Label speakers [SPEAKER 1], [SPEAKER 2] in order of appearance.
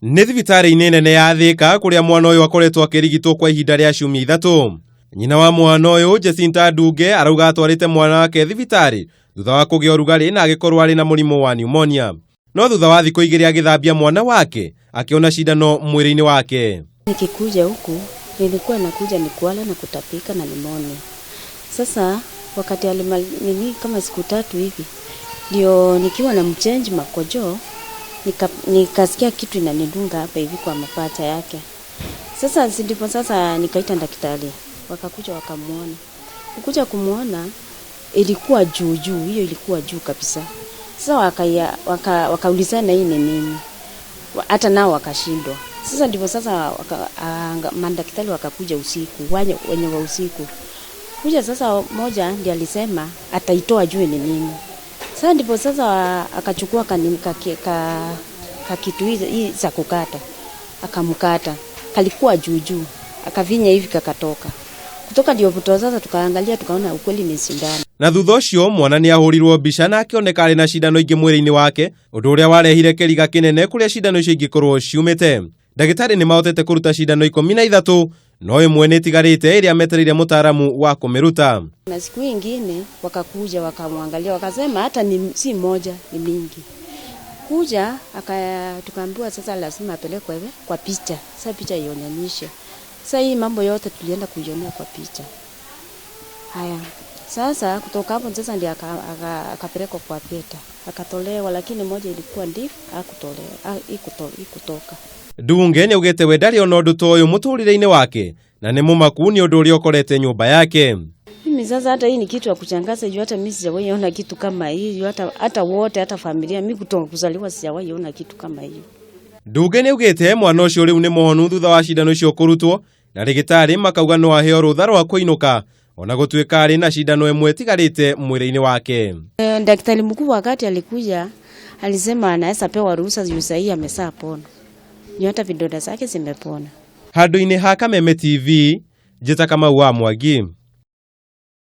[SPEAKER 1] Nĩ thibitarĩ-inĩ nene ya Thika kũrĩa mwana ũyũ akoretwo akĩrigitwo kwa ihinda rĩa ciumia 3. Nyina wa mwana ũyũ Jecinta Ndunge arauga atwarĩte mwana wake thibitarĩ thutha wa kũgĩa ũrugarĩ na agĩkorwo arĩ na mũrimũ wa pneumonia. No thutha wa thikũ 2 agĩthambia mwana wake akiona cindano mwiri-ini wake.
[SPEAKER 2] Nikikuja huku nilikuwa nakuja ni kuala na kutapika na pneumonia. Sasa wakati alimaliza kama siku 3 hivi ndio nikiwa na mchange makojo nikasikia kitu inanidunga hapa hivi kwa mapacha yake. Sasa ndipo nikaita daktari, wakakuja wakamuona. Kukuja kumuona ilikuwa juu, hiyo ilikuwa juu kabisa. Sasa wakaulizana hii ni nini? Hata nao wakashindwa. Sasa ndipo madaktari wakakuja usiku, wenye wa usiku. Kuja sasa moja ndiye alisema ataitoa juu ni nini. Sasa ndipo akachukua kitu hii za kukata. Akamkata. Kalikuwa juu. Akavinya hivi kakatoka. Kutoka ndio sasa tukaangalia tukaona ukweli ni cindano.
[SPEAKER 1] Na thutha ũcio mwana nĩ ahũrirwo mbica na akĩoneka arĩ na cindano ingĩ mwĩrĩ-inĩ wake, ũndũ ũrĩa warehire kĩriga kĩnene kũrĩa cindano icio ingĩkorwo ciumĩte. Ndagĩtarĩ nĩ mahotete kũruta cindano 13, no ĩmwe nĩ ĩtigarĩte ĩrĩa metereire mũtaaramu wa kũmĩruta.
[SPEAKER 2] Na siku nyingine wakakuja wakamwangalia wakasema hata si moja ni mingi. Kuja tukaambiwa sasa lazima apelekwe kwa picha. Sasa picha ionyeshe. Sasa hii mambo yote tulienda kuionea kwa picha. Haya. Sasa kutoka hapo sasa ndiye akapelekwa kwa peta. Akatolewa lakini moja ilikuwa ndifu ikutoka.
[SPEAKER 1] Ndunge nĩ augite we ndarĩ ona ũndũ ta ũyũ mũtũrĩre-inĩ wake na nĩ mũmaku nĩ ũndũ ũrĩa ũkorete nyũmba yake.
[SPEAKER 2] Mimi sasa hata hii ni kitu ya kuchangaza juu hata mimi sijawahi ona kitu kama hii hata wote hata familia mimi kutoka kuzaliwa sijawahi ona kitu kama hiyo.
[SPEAKER 1] Ndunge nĩ augite mwana ũcio rĩu nĩ mũhonu thutha wa cindano icio kũrutwo na ndagĩtarĩ makauga no aheo rũtha rwa kũinũka ona gũtuĩka arĩ na cindano ĩmwe ĩtigarĩte mwĩrĩ-inĩ wake.
[SPEAKER 2] Daktari mkuu wakati alikuja alisema anaweza pewa ruhusa juu sasa ameshapona. Ni hata vidonda zake zimepona.
[SPEAKER 1] Handũ-inĩ ha Kameme TV, njĩta Kamau wa Mwangi.